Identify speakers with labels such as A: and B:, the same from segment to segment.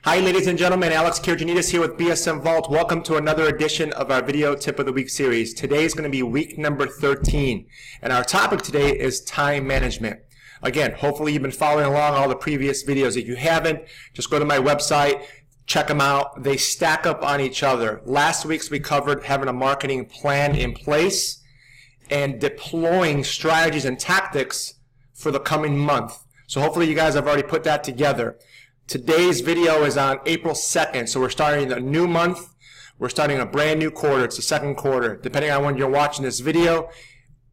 A: Hi ladies and gentlemen, Alex Kirjanides here with BSM Vault. Welcome to another edition of our Video Tip of the Week series. Today is going to be week number 13, and our topic today is time management. Again, hopefully you've been following along all the previous videos. If you haven't, just go to my website, check them out. They stack up on each other. Last week's we covered having a marketing plan in place and deploying strategies and tactics for the coming month. So hopefully you guys have already put that together. Today's video is on April 2nd, so we're starting a new month. We're starting a brand new quarter. It's the second quarter. Depending on when you're watching this video,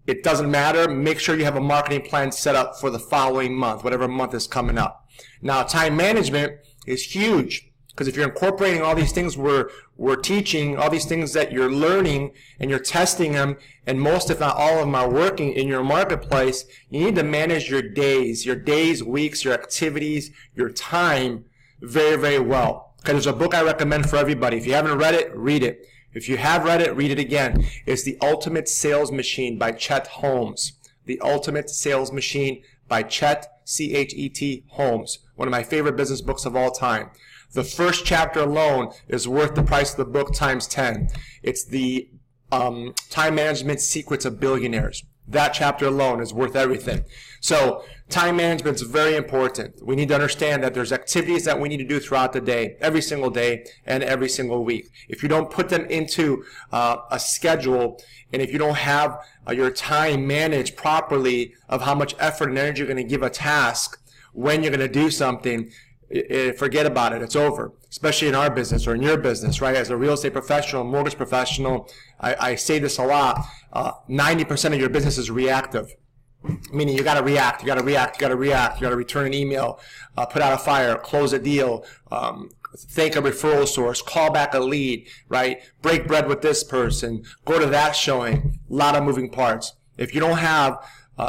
A: it doesn't matter. Make sure you have a marketing plan set up for the following month, whatever month is coming up. Now, time management is huge because if you're incorporating all these things we're teaching, all these things that you're learning and you're testing them, and most if not all of them are working in your marketplace, you need to manage your days, weeks, your activities, your time very, very well. Okay, there's a book I recommend for everybody. If you haven't read it, read it. If you have read it, read it again. It's The Ultimate Sales Machine by Chet Holmes. The Ultimate Sales Machine by Chet, C-H-E-T, Holmes. One of my favorite business books of all time. The first chapter alone is worth the price of the book times 10. It's the time management secrets of billionaires. That chapter alone is worth everything. So time management is very important. We need to understand that there's activities that we need to do throughout the day, every single day and every single week. If you don't put them into a schedule, and if you don't have your time managed properly of how much effort and energy you're going to give a task, when you're going to do something, forget about it. It's over. Especially in our business or in your business, right? As a real estate professional, mortgage professional, I say this a lot. 90% of your business is reactive. Meaning you got to react, you got to return an email, put out a fire, close a deal, thank a referral source, call back a lead, right? Break bread with this person, go to that showing. A lot of moving parts. If you don't have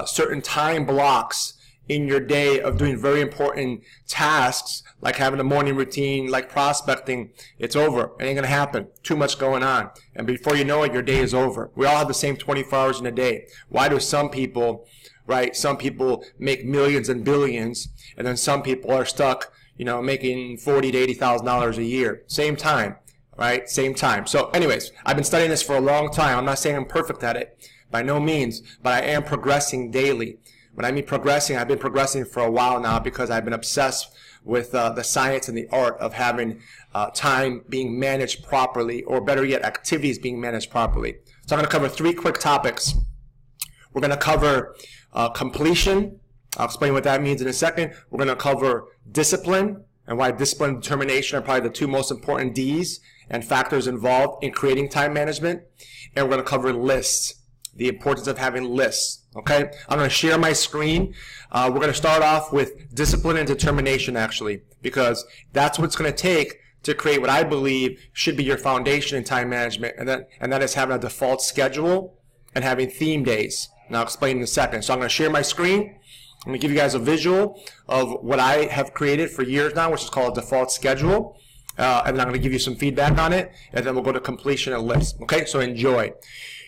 A: certain time blocks in your day of doing very important tasks, like having a morning routine, like prospecting, it's over. It ain't going to happen. Too much going on. And before you know it, your day is over. We all have the same 24 hours in a day. Why do some people, right, some people make millions and billions, and then some people are stuck, making $40,000 to $80,000 a year? Same time, right? Same time. So anyways, I've been studying this for a long time. I'm not saying I'm perfect at it, by no means, but I am progressing daily. When I mean progressing, I've been progressing for a while now because I've been obsessed with the science and the art of having time being managed properly, or better yet, activities being managed properly. So I'm going to cover 3 quick topics. We're going to cover completion. I'll explain what that means in a second. We're going to cover discipline and why discipline and determination are probably the 2 most important D's and factors involved in creating time management. And we're going to cover lists, the importance of having lists. Okay, I'm going to share my screen. We're going to start off with discipline and determination, actually, because that's what it's going to take to create what I believe should be your foundation in time management, and that is having a default schedule and having theme days. And I'll explain in a second. So I'm going to share my screen. I'm going to give you guys a visual of what I have created for years now, which is called a default schedule. And then I'm going to give you some feedback on it, and then we'll go to completion and lists. Okay, so enjoy.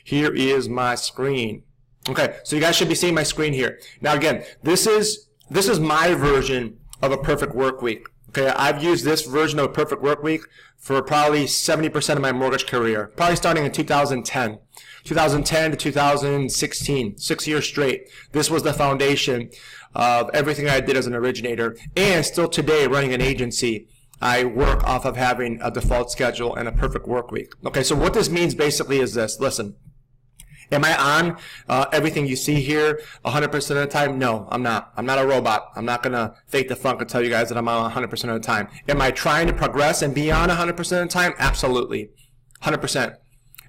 A: Here is my screen. Okay, so you guys should be seeing my screen here. Now again, this is my version of a perfect work week. Okay, I've used this version of a perfect work week for probably 70% of my mortgage career, probably starting in 2010. 2010 to 2016, 6 years straight. This was the foundation of everything I did as an originator, and still today running an agency. I work off of having a default schedule and a perfect work week. Okay, so what this means basically is this. Listen. Am I on everything you see here 100% of the time? No, I'm not. I'm not a robot. I'm not going to fake the funk and tell you guys that I'm on 100% of the time. Am I trying to progress and be on 100% of the time? Absolutely. 100%.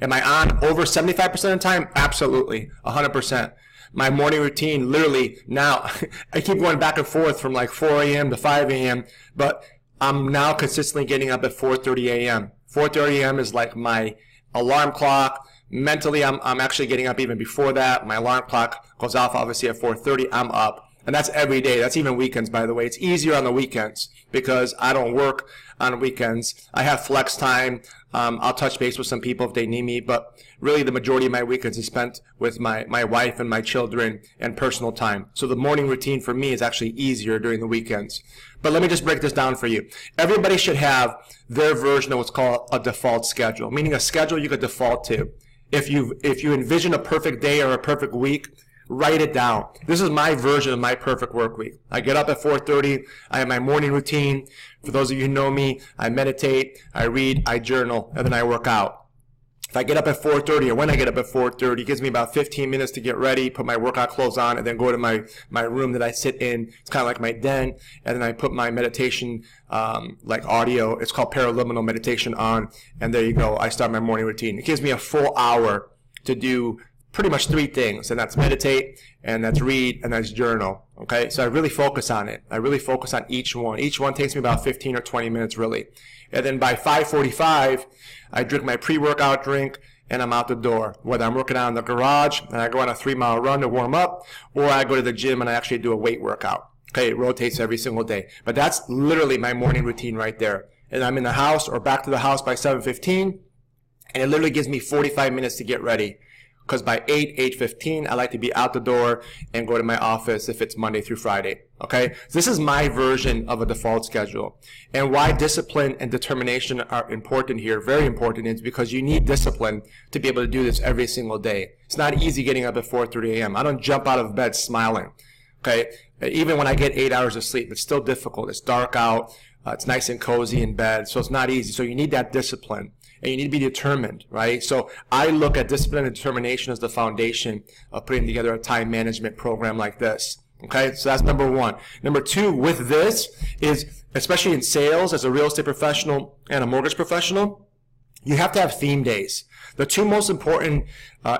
A: Am I on over 75% of the time? Absolutely. 100%. My morning routine, literally, now, I keep going back and forth from like 4 a.m. to 5 a.m., but I'm now consistently getting up at 4:30 a.m. 4:30 a.m. is like my alarm clock. Mentally, I'm actually getting up even before that. My alarm clock goes off obviously at 4:30. I'm up. And that's every day. That's even weekends, by the way. It's easier on the weekends because I don't work on weekends. I have flex time. I'll touch base with some people if they need me, but really the majority of my weekends is spent with my wife and my children and personal time. So the morning routine for me is actually easier during the weekends. But let me just break this down for you. Everybody should have their version of what's called a default schedule, meaning a schedule you could default to. If you envision a perfect day or a perfect week, write it down. This is my version of my perfect work week. I get up at 4:30. I have my morning routine. For those of you who know me, I meditate, I read, I journal, and then I work out. If I get up at 4:30, or when I get up at 4:30, it gives me about 15 minutes to get ready, put my workout clothes on, and then go to my room that I sit in. It's kind of like my den, and then I put my meditation, like audio. It's called paraliminal meditation on, and there you go. I start my morning routine. It gives me a full hour to do pretty much 3 things, and that's meditate, and that's read, and that's journal. Okay, so I really focus on it. I really focus on each one. Each one takes me about 15 or 20 minutes, really. And then by 5:45, I drink my pre-workout drink, and I'm out the door. Whether I'm working out in the garage, and I go on a 3-mile run to warm up, or I go to the gym and I actually do a weight workout. Okay, it rotates every single day. But that's literally my morning routine right there. And I'm in the house or back to the house by 7:15, and it literally gives me 45 minutes to get ready. Because by 8:15, I like to be out the door and go to my office if it's Monday through Friday. Okay? So this is my version of a default schedule. And why discipline and determination are important here, very important, is because you need discipline to be able to do this every single day. It's not easy getting up at 4:30 a.m. I don't jump out of bed smiling. Okay? Even when I get 8 hours of sleep, it's still difficult. It's dark out. It's nice and cozy in bed. So it's not easy. So you need that discipline. And you need to be determined, right? So I look at discipline and determination as the foundation of putting together a time management program like this. Okay, so that's number 1. Number 2, with this is, especially in sales as a real estate professional and a mortgage professional, you have to have theme days. The 2 most important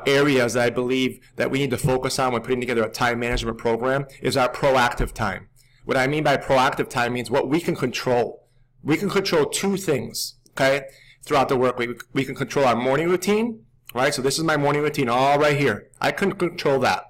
A: areas that I believe that we need to focus on when putting together a time management program is our proactive time. What I mean by proactive time means what we can control. We can control 2 things, okay? Throughout the work week, we can control our morning routine, right? So this is my morning routine, all right here. I can control that.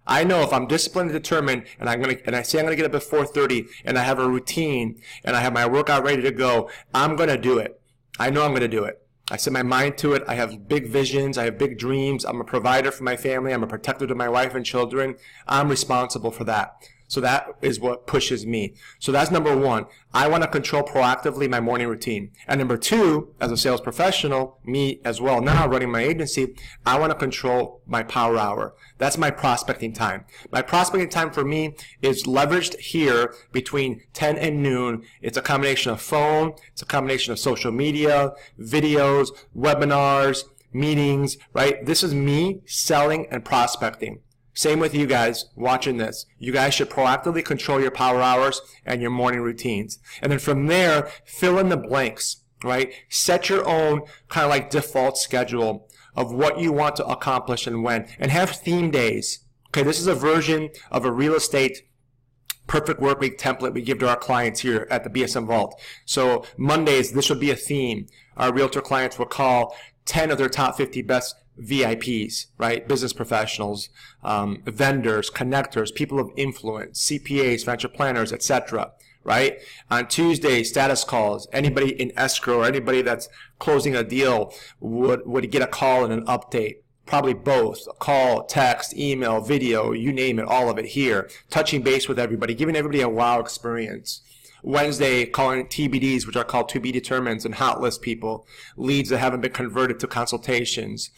A: I know if I'm disciplined and determined, and I say I'm gonna get up at 4:30, and I have a routine, and I have my workout ready to go, I'm gonna do it. I know I'm gonna do it. I set my mind to it. I have big visions. I have big dreams. I'm a provider for my family. I'm a protector to my wife and children. I'm responsible for that. So that is what pushes me. So that's number 1. I want to control proactively my morning routine. And number 2, as a sales professional, me as well now running my agency, I want to control my power hour. That's my prospecting time. My prospecting time for me is leveraged here between 10 and noon. It's a combination of phone. It's a combination of social media, videos, webinars, meetings, right? This is me selling and prospecting. Same with you guys watching this. You guys should proactively control your power hours and your morning routines. And then from there, fill in the blanks, right? Set your own kind of like default schedule of what you want to accomplish and when. And have theme days. Okay, this is a version of a real estate perfect work week template we give to our clients here at the BSM Vault. So Mondays, this would be a theme. Our realtor clients will call 10 of their top 50 best VIPs, right? Business professionals, vendors, connectors, people of influence, CPAs, financial planners, etc., right? On Tuesday, status calls. Anybody in escrow or anybody that's closing a deal would get a call and an update. Probably both. A call, text, email, video, you name it, all of it here. Touching base with everybody, giving everybody a wow experience. Wednesday, calling TBDs, which are called to be determined, and hot list people, leads that haven't been converted to consultations.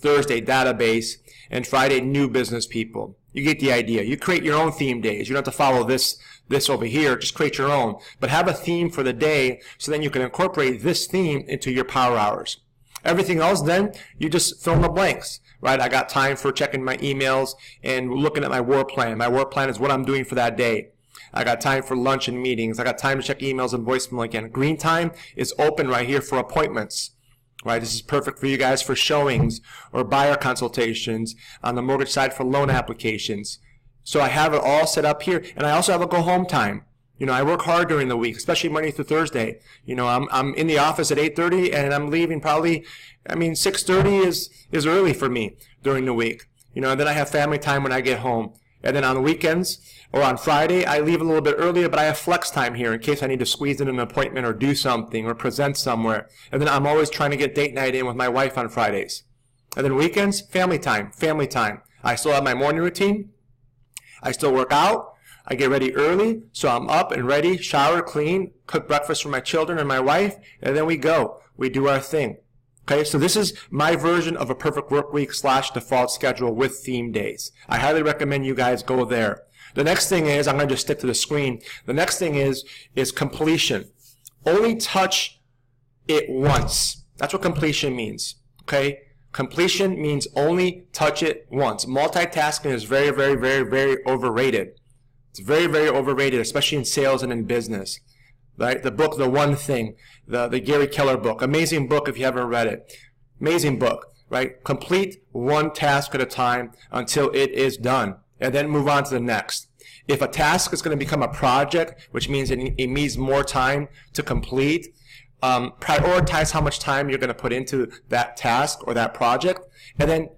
A: Thursday, database, and Friday, new business people. You get the idea. You create your own theme days. You don't have to follow this over here. Just create your own. But have a theme for the day so then you can incorporate this theme into your power hours. Everything else, then, you just fill in the blanks, right? I got time for checking my emails and looking at my work plan. My work plan is what I'm doing for that day. I got time for lunch and meetings. I got time to check emails and voicemail again. Green time is open right here for appointments. Right, this is perfect for you guys for showings or buyer consultations, on the mortgage side for loan applications. So I have it all set up here, and I also have a go home time. You know, I work hard during the week, especially Monday through Thursday. You know, I'm in the office at 8:30, and I'm leaving probably, 6:30 is early for me during the week. You know, and then I have family time when I get home. And then on the weekends, Or on Friday, I leave a little bit earlier, but I have flex time here in case I need to squeeze in an appointment or do something or present somewhere. And then I'm always trying to get date night in with my wife on Fridays. And then weekends, family time, family time. I still have my morning routine. I still work out. I get ready early, so I'm up and ready, shower, clean, cook breakfast for my children and my wife, and then we go. We do our thing. Okay, so this is my version of a perfect work week / default schedule with theme days. I highly recommend you guys go there. The next thing is, I'm going to just stick to the screen. The next thing is completion. Only touch it once. That's what completion means. Okay? Completion means only touch it once. Multitasking is very, very, very, very overrated. It's very, very overrated, especially in sales and in business. Right? The book, The One Thing, the Gary Keller book. Amazing book if you haven't read it. Amazing book. Right? Complete one task at a time until it is done. And then move on to the next. If a task is going to become a project, which means it needs more time to complete, prioritize how much time you're going to put into that task or that project, and then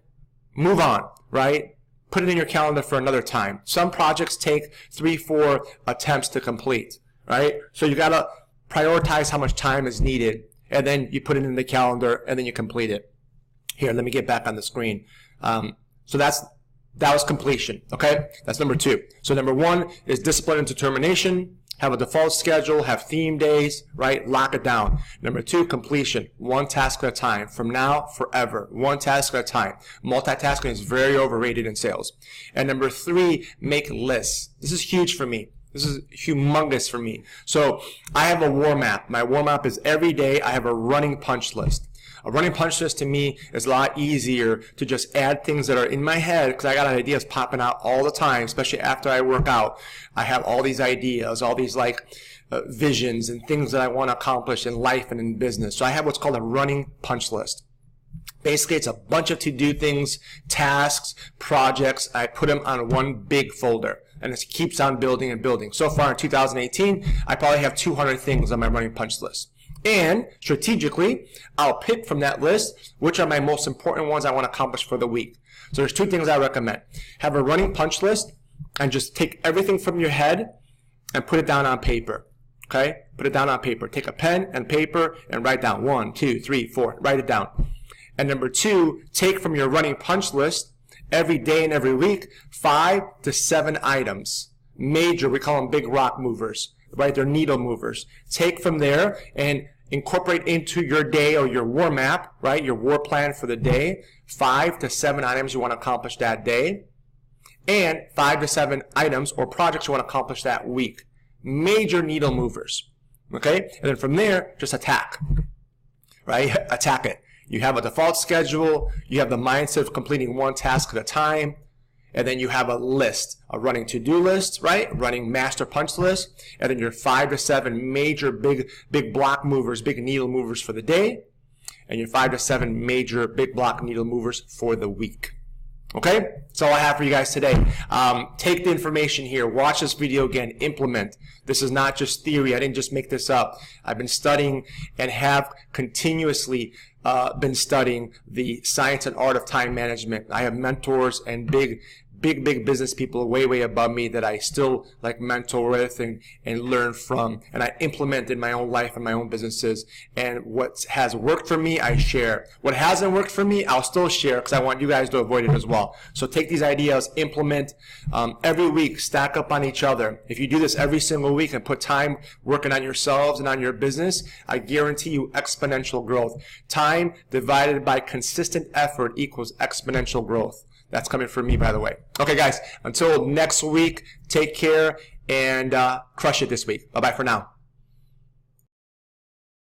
A: move on, right? Put it in your calendar for another time. Some projects take 3-4 attempts to complete, right? So you got to prioritize how much time is needed, and then you put it in the calendar, and then you complete it. Here, let me get back on the screen. So that was completion, okay? That's number 2. So number 1 is discipline and determination. Have a default schedule, have theme days, right? Lock it down. Number 2, completion. One task at a time. From now, forever. One task at a time. Multitasking is very overrated in sales. And number 3, make lists. This is huge for me. This is humongous for me. So I have a war map. My war map is every day I have a running punch list. A running punch list to me is a lot easier to just add things that are in my head because I got ideas popping out all the time, especially after I work out. I have all these ideas, all these visions and things that I want to accomplish in life and in business. So I have what's called a running punch list. Basically, it's a bunch of to-do things, tasks, projects. I put them on one big folder, and it keeps on building and building. So far in 2018, I probably have 200 things on my running punch list. And strategically, I'll pick from that list which are my most important ones I want to accomplish for the week. So there's 2 things I recommend. Have a running punch list and just take everything from your head and put it down on paper. Okay? Put it down on paper. Take a pen and paper and write down 1, 2, 3, 4. Write it down. And number 2, take from your running punch list every day and every week 5 to 7 items. Major, we call them big rock movers. Right, they're needle movers. Take from there and incorporate into your day or your war map, right, your war plan for the day, 5 to 7 items you want to accomplish that day, and 5 to 7 items or projects you want to accomplish that week. Major needle movers, okay? And then from there, just attack, right? Attack it. You have a default schedule. You have the mindset of completing one task at a time. And then you have a list, a running to-do list, right? Running master punch list. And then your 5 to 7 major big block movers, big needle movers for the day. And your 5 to 7 major big block needle movers for the week. Okay? That's all I have for you guys today. Take the information here. Watch this video again. Implement. This is not just theory. I didn't just make this up. I've been studying and have continuously been studying the science and art of time management. I have mentors and big business people way above me that I still mentor with and learn from, and I implement in my own life and my own businesses. And what has worked for me, I share. What hasn't worked for me, I'll still share because I want you guys to avoid it as well. So take these ideas, implement every week, stack up on each other. If you do this every single week and put time working on yourselves and on your business, I guarantee you exponential growth. Time divided by consistent effort equals exponential growth. That's coming from me, by the way. Okay, guys, until next week, take care and crush it this week. Bye-bye for now.